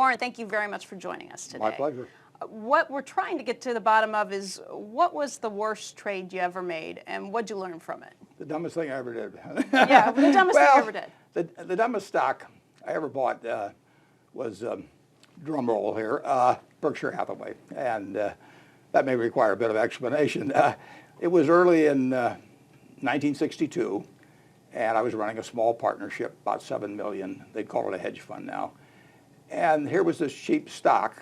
Warren, thank you very much for joining us today. My pleasure. What we're trying to get to the bottom of is, what was the worst trade you ever made, and what'd you learn from it? The dumbest thing I ever did. Yeah, the dumbest thing you ever did. The dumbest stock I ever bought was, drum roll here, Berkshire Hathaway. And that may require a bit of explanation. It was early in 1962, and I was running a small partnership, about $7 million. They call it a hedge fund now. And here was this cheap stock,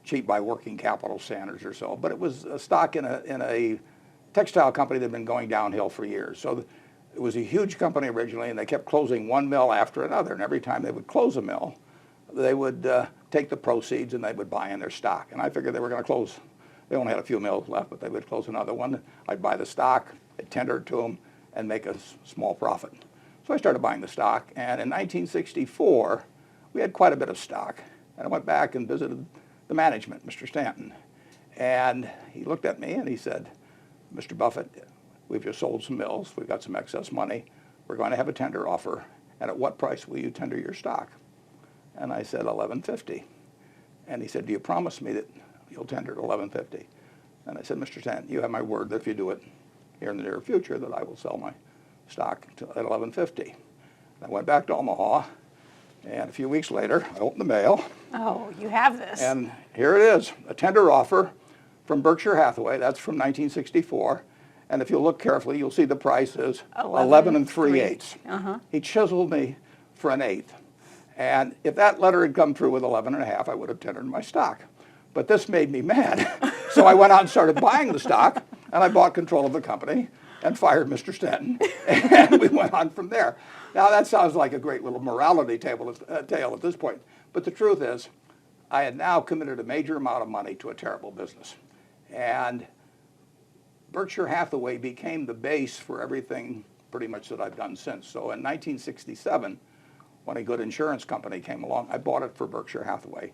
cheap by working capital standards or so, but it was a stock in a textile company that had been going downhill for years. So it was a huge company originally, and they kept closing one mill after another. And every time they would close a mill, they would take the proceeds and they would buy in their stock. And I figured they were going to close. They only had a few mills left, but they would close another one. I'd buy the stock, I'd tender it to them, and make a small profit. So I started buying the stock. And in 1964, we had quite a bit of stock. And I went back and visited the management, Mr. Stanton. And he looked at me and he said, Mr. Buffett, we've just sold some mills. We've got some excess money. We're going to have a tender offer. And at what price will you tender your stock? And I said, $11.50. And he said, do you promise me that you'll tender at $11.50? And I said, Mr. Stanton, you have my word that if you do it here in the near future, that I will sell my stock at $11.50. I went back to Omaha, and a few weeks later, I opened the mail. Oh, you have this. And here it is, a tender offer from Berkshire Hathaway. That's from 1964. And if you look carefully, you'll see the price is 11 3/8. He chiseled me for an eighth. And if that letter had come through with 11 1/2, I would have tendered my stock. But this made me mad. So I went out and started buying the stock, and I bought control of the company and fired Mr. Stanton. And we went on from there. Now, that sounds like a great little morality tale at this point. But the truth is, I had now committed a major amount of money to a terrible business. And Berkshire Hathaway became the base for everything pretty much that I've done since. So in 1967, when a good insurance company came along, I bought it for Berkshire Hathaway.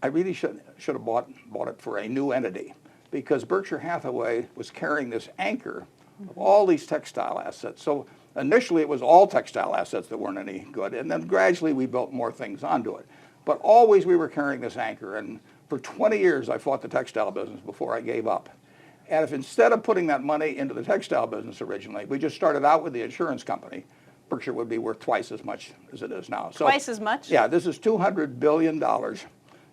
I really should have bought it for a new entity, because Berkshire Hathaway was carrying this anchor of all these textile assets. So initially it was all textile assets that weren't any good, and then gradually we built more things onto it. But always we were carrying this anchor, and for 20 years I fought the textile business before I gave up. And if instead of putting that money into the textile business originally, we just started out with the insurance company, Berkshire would be worth twice as much as it is now. So, twice as much? Yeah, this is $200 billion.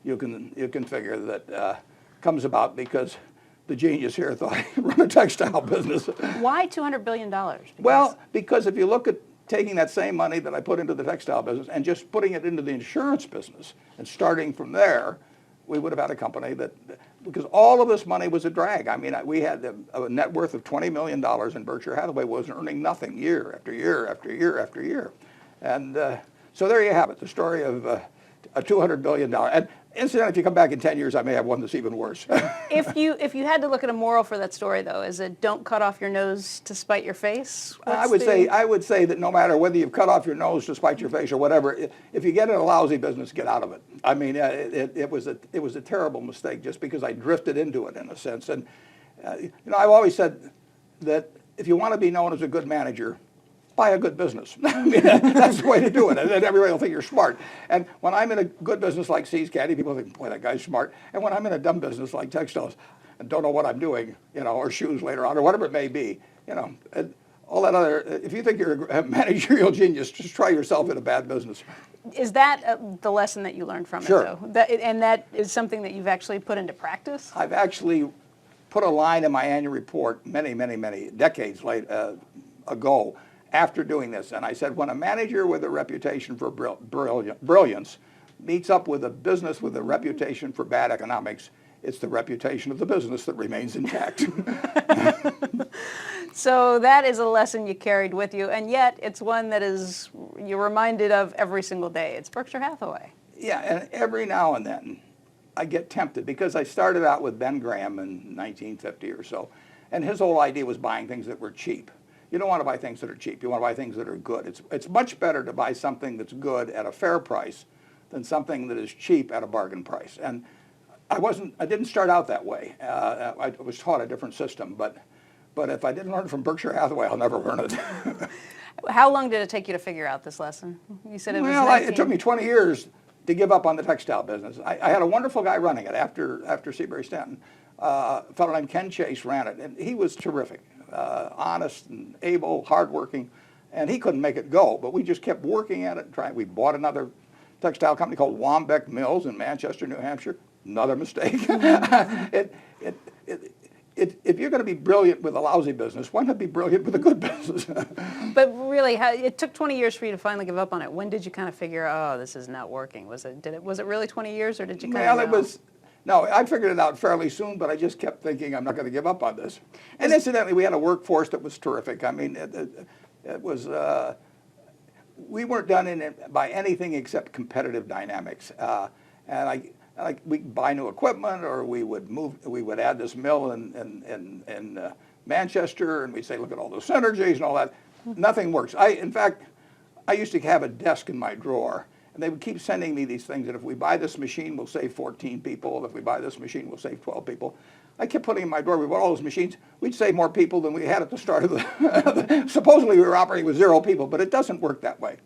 You can figure that comes about because the genius here thought he'd run a textile business. Why $200 billion? Well, because if you look at taking that same money that I put into the textile business and just putting it into the insurance business and starting from there, we would have had a company that, because all of this money was a drag. I mean, we had a net worth of $20 million, and Berkshire Hathaway was earning nothing year after year after year after year. And so there you have it, the story of a $200 billion. And incidentally, if you come back in 10 years, I may have one that's even worse. If you had to look at a moral for that story, though, is it don't cut off your nose to spite your face? I would say that no matter whether you've cut off your nose to spite your face or whatever, if you get in a lousy business, get out of it. I mean, it was a terrible mistake just because I drifted into it in a sense. And I've always said that if you want to be known as a good manager, buy a good business. I mean, that's the way to do it, and then everybody will think you're smart. And when I'm in a good business like See's Candy, people think, boy, that guy's smart. And when I'm in a dumb business like textiles and don't know what I'm doing, or shoes later on, or whatever it may be, all that other, if you think you're a managerial genius, just try yourself in a bad business. Is that the lesson that you learned from Sure. it, though? And that is something that you've actually put into practice? I've actually put a line in my annual report many, many, many decades ago, after doing this, and I said, when a manager with a reputation for brilliance meets up with a business with a reputation for bad economics, it's the reputation of the business that remains intact. So that is a lesson you carried with you, and yet it's one that you're reminded of every single day. It's Berkshire Hathaway. Yeah, and every now and then I get tempted, because I started out with Ben Graham in 1950 or so, and his whole idea was buying things that were cheap. You don't want to buy things that are cheap. You want to buy things that are good. It's much better to buy something that's good at a fair price than something that is cheap at a bargain price. And I didn't start out that way. I was taught a different system, but if I didn't learn it from Berkshire Hathaway, I'll never learn it. How long did it take you to figure out this lesson? You said it was it took me 20 years to give up on the textile business. I had a wonderful guy running it after Seabury Stanton. A fellow named Ken Chase ran it, and he was terrific, honest and able, hardworking, and he couldn't make it go. But we just kept working at it and trying. We bought another textile company called Wambeck Mills in Manchester, New Hampshire. Another mistake. If you're going to be brilliant with a lousy business, why not be brilliant with a good business? But really, it took 20 years for you to finally give up on it. When did you kind of figure, oh, this is not working? Was it really 20 years, or did you kind of know? No, I figured it out fairly soon, but I just kept thinking I'm not going to give up on this. And incidentally, we had a workforce that was terrific. I mean, it was, we weren't done in it by anything except competitive dynamics. And we'd buy new equipment, or we would add this mill in Manchester, and we'd say, look at all the synergies and all that. Nothing works. In fact, I used to have a desk in my drawer, and they would keep sending me these things that if we buy this machine, we'll save 14 people. If we buy this machine, we'll save 12 people. I kept putting in my drawer, we bought all those machines, we'd save more people than we had at the start of the, supposedly we were operating with 0 people, but it doesn't work that way.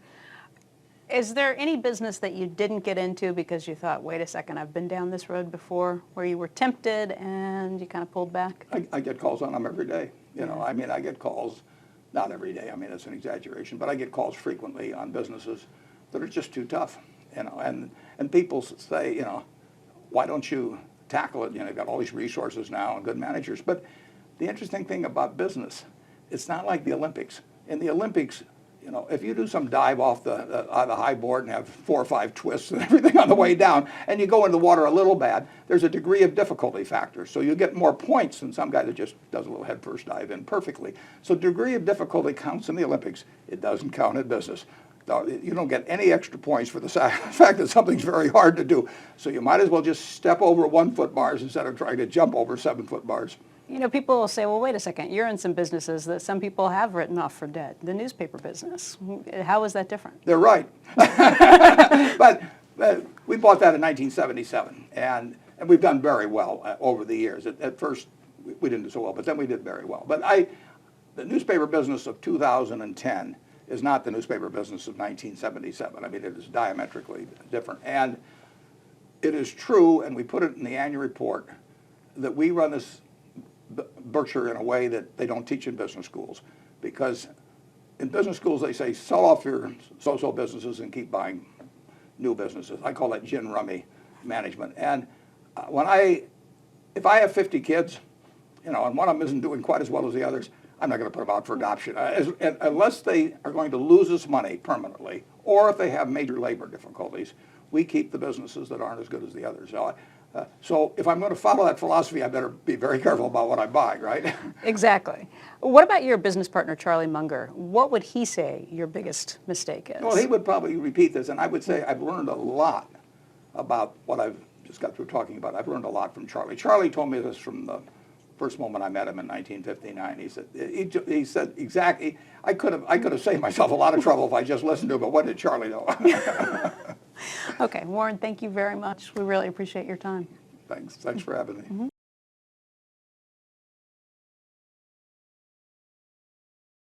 Is there any business that you didn't get into because you thought, wait a second, I've been down this road before, where you were tempted and you kind of pulled back? I get calls on them every day. You know, I mean, I get calls, not every day, I mean, it's an exaggeration, but I get calls frequently on businesses that are just too tough, you know, and people say, you know, why don't you tackle it? You know, you've got all these resources now and good managers. But the interesting thing about business, it's not like the Olympics. In the Olympics, you know, if you do some dive off the high board and have 4 or 5 twists and everything on the way down, and you go into the water a little bad, there's a degree of difficulty factor. So you get more points than some guy that just does a little head first dive in perfectly. So degree of difficulty counts in the Olympics. It doesn't count in business. You don't get any extra points for the fact that something's very hard to do. So you might as well just step over 1-foot bars instead of trying to jump over 7-foot bars. You know, people will say, well, wait a second, you're in some businesses that some people have written off for dead. The newspaper business. How is that different? They're right. But we bought that in 1977, and we've done very well over the years. At first, we didn't do so well, but then we did very well. But the newspaper business of 2010 is not the newspaper business of 1977. I mean, it is diametrically different. And it is true, and we put it in the annual report, that we run this Berkshire in a way that they don't teach in business schools. Because in business schools, they say, sell off your so-so businesses and keep buying new businesses. I call that gin rummy management. And if I have 50 kids, you know, and one of them isn't doing quite as well as the others, I'm not going to put them out for adoption unless they are going to lose us money permanently, or if they have major labor difficulties. We keep the businesses that aren't as good as the others. So if I'm going to follow that philosophy, I better be very careful about what I buy, right? Exactly. What about your business partner, Charlie Munger? What would he say your biggest mistake is? Well, he would probably repeat this, and I would say I've learned a lot about what I've just got through talking about. I've learned a lot from Charlie. Charlie told me this from the first moment I met him in 1959. He said exactly. I could have saved myself a lot of trouble if I just listened to him. But what did Charlie know? Okay, Warren, thank you very much. We really appreciate your time. Thanks for having me.